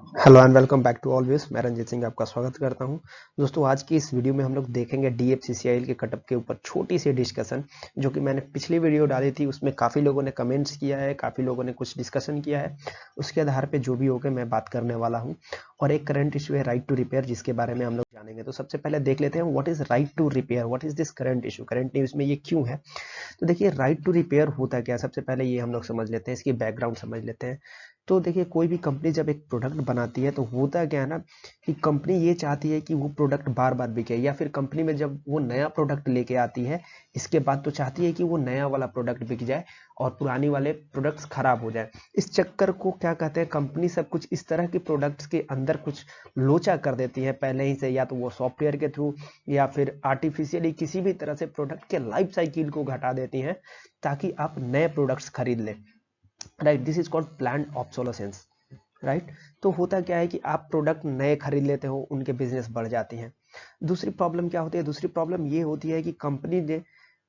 Hello and welcome back to always. मैं रंजीत सिंह आपका स्वागत करता हूं। दोस्तों, आज की इस वीडियो में हम लोग देखेंगे DFCCIL के कटअप के ऊपर छोटी सी डिस्कशन, जो कि मैंने पिछली वीडियो डाली थी। उसमें काफ़ी लोगों ने कमेंट्स किया है, काफ़ी लोगों ने कुछ डिस्कशन किया है। उसके आधार पे जो भी होगा मैं बात करने वाला हूँ। और एक करंट इशू है राइट टू रिपेयर, जिसके बारे में हम लोग जानेंगे। तो सबसे पहले देख लेते हैं what is right to repair, what is this current issue, current news में ये क्यों है। तो देखिए, राइट टू रिपेयर होता क्या है, सबसे पहले ये हम लोग समझ लेते हैं, इसकी बैकग्राउंड समझ लेते हैं। तो देखिए, कोई भी कंपनी जब एक प्रोडक्ट बनाती है तो होता क्या है ना, कि कंपनी ये चाहती है कि वो प्रोडक्ट बार बार बिके, या फिर कंपनी में जब वो नया प्रोडक्ट लेके आती है, इसके बाद तो चाहती है कि वो नया वाला प्रोडक्ट बिक जाए और पुरानी वाले प्रोडक्ट्स खराब हो जाए। इस चक्कर को क्या कहते हैं, कंपनी सब कुछ इस तरह के प्रोडक्ट्स के अंदर कुछ लोचा कर देती है पहले ही से, या तो वो सॉफ्टवेयर के थ्रू या फिर आर्टिफिशियली किसी भी तरह से प्रोडक्ट के लाइफ साइकिल को घटा देती हैं, ताकि आप नए प्रोडक्ट्स खरीद लें। Right, this is called planned obsolescence. Right. तो होता क्या है कि आप प्रोडक्ट नए खरीद लेते हो, उनके बिजनेस बढ़ जाती हैं। दूसरी प्रॉब्लम क्या होती है, दूसरी प्रॉब्लम ये होती है कि कंपनी ने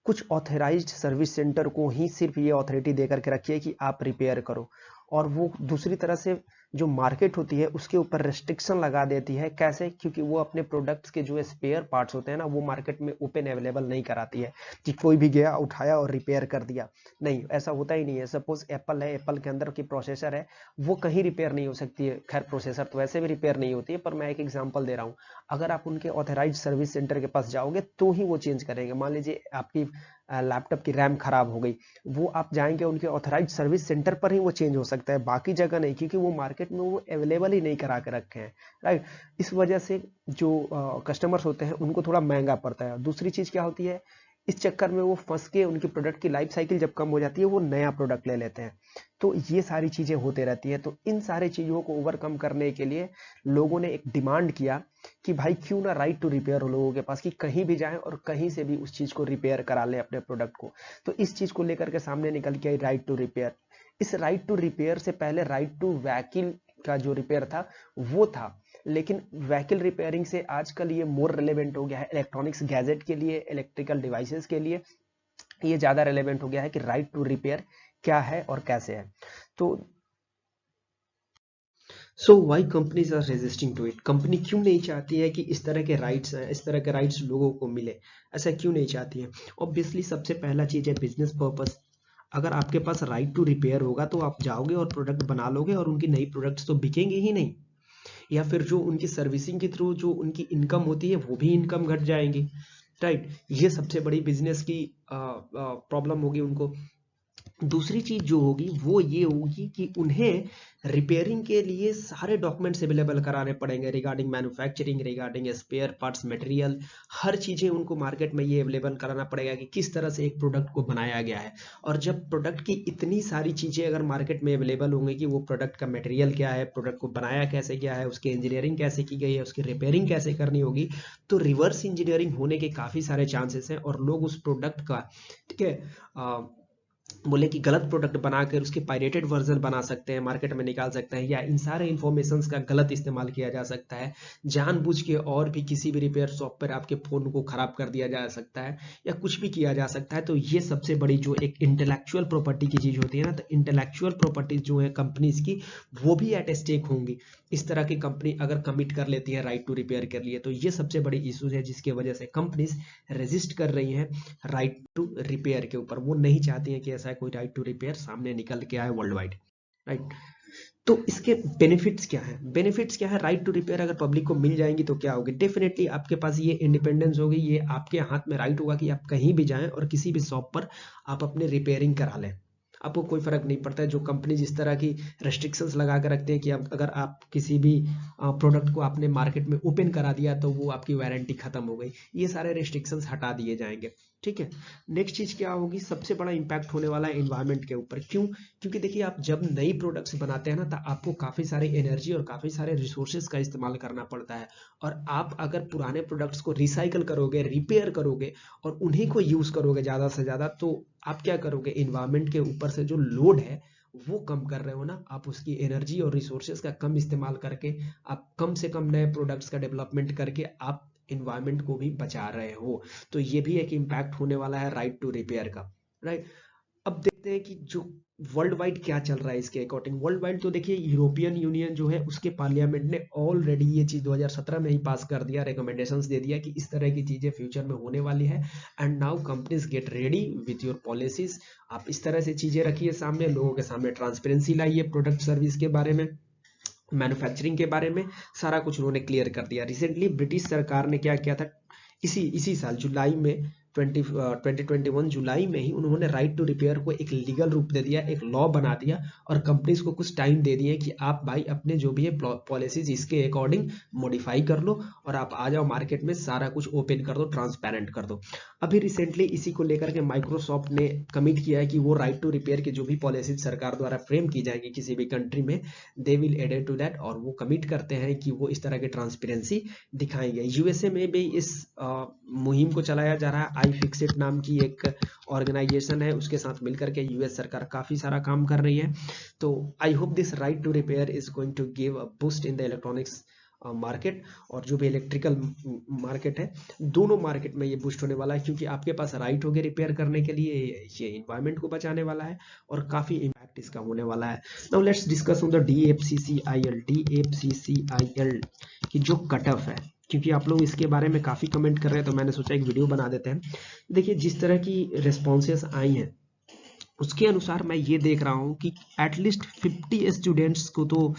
कुछ ऑथराइज्ड सर्विस सेंटर को ही सिर्फ ये अथॉरिटी दे करके रखी है कि आप रिपेयर करो, और वो दूसरी तरह से जो मार्केट होती है उसके ऊपर रेस्ट्रिक्शन लगा देती है। कैसे? क्योंकि वो अपने प्रोडक्ट्स के जो स्पेयर पार्ट्स होते हैं ना, वो मार्केट में ओपन अवेलेबल नहीं कराती है कि कोई भी गया उठाया और रिपेयर कर दिया। नहीं, ऐसा होता ही नहीं है। सपोज एप्पल है, एप्पल के अंदर की प्रोसेसर है, वो कहीं रिपेयर नहीं हो सकती है। खैर, प्रोसेसर तो वैसे भी रिपेयर नहीं होती है, पर मैं एक एग्जांपल दे रहा हूँ। अगर आप उनके ऑथराइज्ड सर्विस सेंटर के पास जाओगे तो ही वो चेंज करेंगे। मान लीजिए आपकी लैपटॉप की रैम खराब हो गई, वो आप जाएंगे उनके ऑथराइज्ड सर्विस सेंटर पर ही वो चेंज हो सकता है, बाकी जगह नहीं, क्योंकि वो मार्केट में वो अवेलेबल ही नहीं करा के रखे हैं। राइट। इस वजह से जो कस्टमर्स होते हैं उनको थोड़ा महंगा पड़ता है। दूसरी चीज क्या होती है, इस चक्कर में वो फंस के, उनकी प्रोडक्ट की लाइफ साइकिल जब कम हो जाती है, वो नया प्रोडक्ट ले लेते हैं। तो ये सारी चीजें होते रहती हैं। तो इन सारी चीजों को ओवरकम करने के लिए लोगों ने एक डिमांड किया कि भाई क्यों ना राइट टू रिपेयर हो लोगों के पास, कि कहीं भी जाएं और कहीं से भी उस चीज को रिपेयर करा लें अपने प्रोडक्ट को। तो इस चीज को लेकर के सामने निकल के आई राइट टू रिपेयर। इस राइट टू रिपेयर से पहले राइट टू वैकिल का जो रिपेयर था वो था, लेकिन व्हीकल रिपेयरिंग से आजकल ये मोर रिलेवेंट हो गया है इलेक्ट्रॉनिक्स गैजेट के लिए, इलेक्ट्रिकल डिवाइसेस के लिए। ये ज्यादा रिलेवेंट हो गया है कि राइट टू रिपेयर क्या है और कैसे है। तो so why companies are resisting to it, company क्यों नहीं चाहती है कि इस तरह के राइट्स हैं, इस तरह के राइट्स लोगों को मिले, ऐसा क्यों नहीं चाहती है? ऑब्वियसली सबसे पहला चीज है बिजनेस पर्पस। अगर आपके पास राइट टू रिपेयर होगा तो आप जाओगे और प्रोडक्ट बना लोगे, और उनकी नई प्रोडक्ट्स तो बिकेंगे ही नहीं, या फिर जो उनकी सर्विसिंग के थ्रू जो उनकी इनकम होती है वो भी इनकम घट जाएंगी। राइट। ये सबसे बड़ी बिजनेस की प्रॉब्लम होगी उनको। दूसरी चीज जो होगी वो ये होगी कि उन्हें रिपेयरिंग के लिए सारे डॉक्यूमेंट्स अवेलेबल कराने पड़ेंगे, regarding manufacturing, regarding spare parts, material, हर चीजें उनको मार्केट में ये अवेलेबल कराना पड़ेगा कि किस तरह से एक प्रोडक्ट को बनाया गया है। और जब प्रोडक्ट की इतनी सारी चीजें अगर मार्केट में अवेलेबल होंगी कि वो प्रोडक्ट का मटेरियल क्या है, प्रोडक्ट को बनाया कैसे गया है, उसकी इंजीनियरिंग कैसे की गई है, उसकी रिपेयरिंग कैसे करनी होगी, तो रिवर्स इंजीनियरिंग होने के काफी सारे चांसेस हैं, और लोग उस प्रोडक्ट का, ठीक है, बोले कि गलत प्रोडक्ट बनाकर उसके पायरेटेड वर्जन बना सकते हैं, मार्केट में निकाल सकते हैं, या इन सारे इंफॉर्मेशन का गलत इस्तेमाल किया जा सकता है जानबूझ के, और भी किसी भी रिपेयर शॉप पर आपके फोन को खराब कर दिया जा सकता है, या कुछ भी किया जा सकता है। तो ये सबसे बड़ी जो एक इंटेलेक्चुअल प्रॉपर्टी की चीज होती है ना, तो इंटेलेक्चुअल प्रॉपर्टी जो है कंपनीज की, वो भी एट स्टेक होंगी इस तरह की कंपनी अगर कमिट कर लेती है राइट टू रिपेयर के लिए। तो ये सबसे बड़ी इश्यूज है जिसकी वजह से कंपनीज रेजिस्ट कर रही हैं राइट टू रिपेयर के ऊपर। वो नहीं चाहती है कि ऐसा कोई राइट टू रिपेयर सामने निकल के आए वर्ल्ड वाइड। राइट। तो इसके बेनिफिट्स क्या है, बेनिफिट्स क्या है, राइट टू रिपेयर अगर पब्लिक को मिल जाएंगी तो क्या होगी, डेफिनेटली आपके पास ये इंडिपेंडेंस होगी, ये आपके हाथ में राइट होगा कि आप कहीं भी जाएं और किसी भी शॉप पर आप अपने रिपेयरिंग करा लें। आपको कोई फर्क नहीं पड़ता है। जो कंपनी जिस तरह की रेस्ट्रिक्शंस लगा कर रखते हैं कि अब अगर आप किसी भी प्रोडक्ट को आपने मार्केट में ओपन करा दिया तो वो आपकी वारंटी खत्म हो गई, ये सारे रेस्ट्रिक्शंस हटा दिए जाएंगे। ठीक है। नेक्स्ट चीज क्या होगी, सबसे बड़ा इंपैक्ट होने वाला है एनवायरमेंट के ऊपर। क्यों? क्योंकि देखिए, आप जब नई प्रोडक्ट्स बनाते हैं ना, तो आपको काफी सारे एनर्जी और काफी सारे रिसोर्सेज का इस्तेमाल करना पड़ता है। और आप अगर पुराने प्रोडक्ट्स को रिसाइकल करोगे, रिपेयर करोगे और उन्हीं को यूज करोगे ज्यादा से ज्यादा, तो आप क्या करोगे, इन्वायरमेंट के ऊपर से जो लोड है वो कम कर रहे हो ना आप, उसकी एनर्जी और रिसोर्सेज का कम इस्तेमाल करके आप कम से कम नए प्रोडक्ट्स का डेवलपमेंट करके आप इन्वायरमेंट को भी बचा रहे हो। तो ये भी एक इम्पैक्ट होने वाला है राइट टू रिपेयर का। राइट। अब देखते हैं कि जो वर्ल्ड वाइड क्या चल रहा है इसके अकॉर्डिंग। वर्ल्ड वाइड तो देखिए यूरोपियन यूनियन जो है उसके पार्लियामेंट ने ऑलरेडी ये चीज 2017 में ही पास कर दिया, रिकमेंडेशंस दे दिया कि इस तरह की चीजें फ्यूचर में होने वाली है। And now companies get ready with your policies. आप इस तरह से चीजें रखिए सामने, लोगों के सामने ट्रांसपेरेंसी लाइए प्रोडक्ट सर्विस के बारे में, मैन्युफैक्चरिंग के बारे में, सारा कुछ उन्होंने क्लियर कर दिया। रिसेंटली ब्रिटिश सरकार ने क्या किया था, इसी साल जुलाई में 2021 जुलाई में ही उन्होंने राइट टू रिपेयर को एक लीगल रूप दे दिया, एक लॉ बना दिया और कंपनीज को कुछ टाइम दे दिए कि आप भाई अपने जो भी है पॉलिसीज इसके अकॉर्डिंग मॉडिफाई कर लो और आप आ जाओ मार्केट में, सारा कुछ ओपन कर दो, ट्रांसपेरेंट कर दो। अभी रिसेंटली इसी को लेकर के माइक्रोसॉफ्ट ने कमिट किया है कि वो राइट टू रिपेयर की जो भी पॉलिसीज सरकार द्वारा फ्रेम की जाएगी किसी भी कंट्री में, they will added to that, और वो कमिट करते हैं कि वो इस तरह की ट्रांसपेरेंसी दिखाएंगे। यूएसए में भी इस मुहिम को चलाया जा रहा है। आई फिक्सिट नाम की एक ऑर्गेनाइजेशन है, उसके साथ मिलकर के यूएस सरकार काफी सारा काम कर रही है। तो I hope this right to repair is going to give a boost in the electronics market, और जो भी इलेक्ट्रिकल मार्केट है, दोनों मार्केट में ये बूस्ट होने वाला है, क्योंकि आपके पास राइट हो गया रिपेयर करने के लिए, ये इन्वायरमेंट को बचाने वाला है और काफी इम्पैक्ट इसका होने वाला है। Now let's discuss on the DFCCIL। DFCCIL की जो कट ऑफ है, क्योंकि आप लोग इसके बारे में काफी कमेंट कर रहे हैं, तो मैंने सोचा एक वीडियो बना देते हैं। देखिए जिस तरह की रिस्पॉन्सेस आई हैं उसके अनुसार मैं ये देख रहा हूँ कि एटलीस्ट 50 स्टूडेंट्स को तो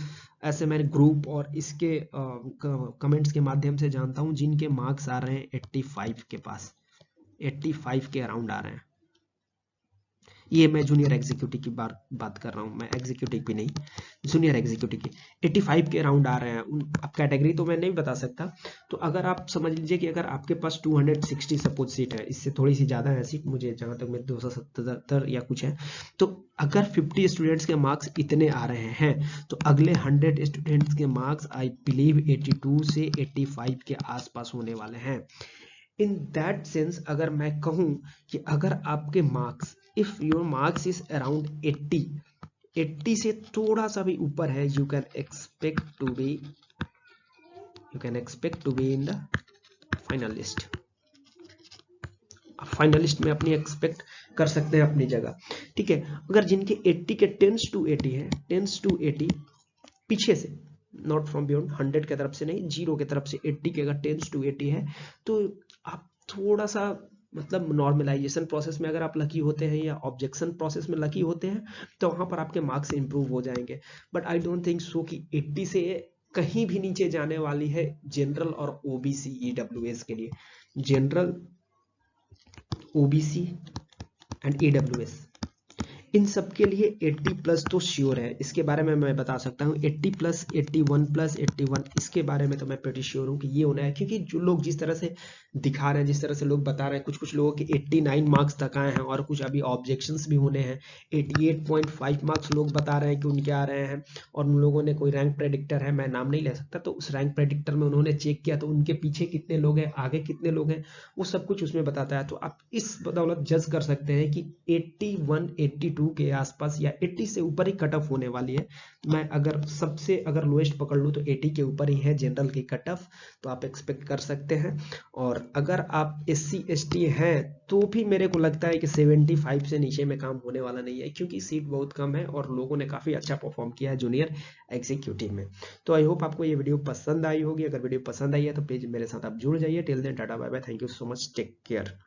ऐसे मैंने ग्रुप और इसके कमेंट्स के माध्यम से जानता हूँ जिनके मार्क्स आ रहे हैं 85 के पास, 85 के अराउंड आ रहे हैं। ये मैं जूनियर एग्जीक्यूटिव की बात कर रहा हूँ, मैं एग्जीक्यूटिव भी नहीं, जूनियर एग्जीक्यूटिव की 85 के अराउंड आ रहे हैं। अब कैटेगरी तो मैं नहीं बता सकता। तो अगर आप समझ लीजिए कि अगर आपके पास 260 सपोज सीट है, इससे थोड़ी सी ज़्यादा है सीट, मुझे जहाँ तक मैं 277 या कुछ है, तो अगर 50 स्टूडेंट्स के मार्क्स इतने आ रहे हैं तो अगले 100 स्टूडेंट्स के मार्क्स आई बिलीव 82 से 85 के आसपास होने वाले हैं। इन दैट सेंस अगर मैं कहूं कि अगर आपके marks, if your marks is around 80 से थोड़ा सा भी ऊपर है, you can expect to be in the finalist. Finalist में अपनी एक्सपेक्ट कर सकते हैं अपनी जगह, ठीक है। अगर जिनके 80 के 10 to 80 है, 10 to 80 पीछे से, नॉट फ्रॉम बियॉन्ड 100 के तरफ से नहीं, 0 के तरफ से 80 के अगर 10 to 80 है, तो आप थोड़ा सा मतलब नॉर्मलाइजेशन प्रोसेस में अगर आप लकी होते हैं या ऑब्जेक्शन प्रोसेस में लकी होते हैं तो वहां पर आपके मार्क्स इंप्रूव हो जाएंगे। But I don't think so कि 80 से कहीं भी नीचे जाने वाली है जनरल और ओबीसी ईडब्ल्यूएस के लिए। जनरल, ओबीसी एंड ईडब्ल्यूएस, इन सब के लिए 80 प्लस तो श्योर है, इसके बारे में मैं बता सकता हूँ। 80 प्लस, 81 प्लस 81, इसके बारे में तो मैं प्रीटी श्योर हूँ कि ये होना है, क्योंकि जो लोग जिस तरह से दिखा रहे हैं, जिस तरह से लोग बता रहे हैं, कुछ लोगों के 89 मार्क्स तक आए हैं और कुछ अभी ऑब्जेक्शंस भी होने हैं। 88.5 मार्क्स लोग बता रहे हैं कि उनके आ रहे हैं, और उन लोगों ने कोई रैंक प्रेडिक्टर है, मैं नाम नहीं ले सकता, तो उस रैंक प्रेडिक्टर में उन्होंने चेक किया तो उनके पीछे कितने लोग हैं, आगे कितने लोग हैं, वो सब कुछ उसमें बताता है। तो आप इस बदौलत जज कर सकते हैं कि 81, 82 के आसपास या 80 से ऊपर ही कट ऑफ होने वाली है। मैं अगर सबसे अगर लोएस्ट पकड़ लूँ तो 80 के ऊपर ही है जनरल की कट ऑफ, तो आप एक्सपेक्ट कर सकते हैं। और अगर आप SC ST हैं तो भी मेरे को लगता है कि 75 से नीचे में काम होने वाला नहीं है, क्योंकि सीट बहुत कम है और लोगों ने काफी अच्छा परफॉर्म किया है जूनियर एग्जीक्यूटिव में। तो आई होप आपको ये वीडियो पसंद आई होगी। अगर वीडियो पसंद आई है तो प्लीज मेरे साथ आप जुड़ जाइए। Till then tata bye bye, thank you so much, take care.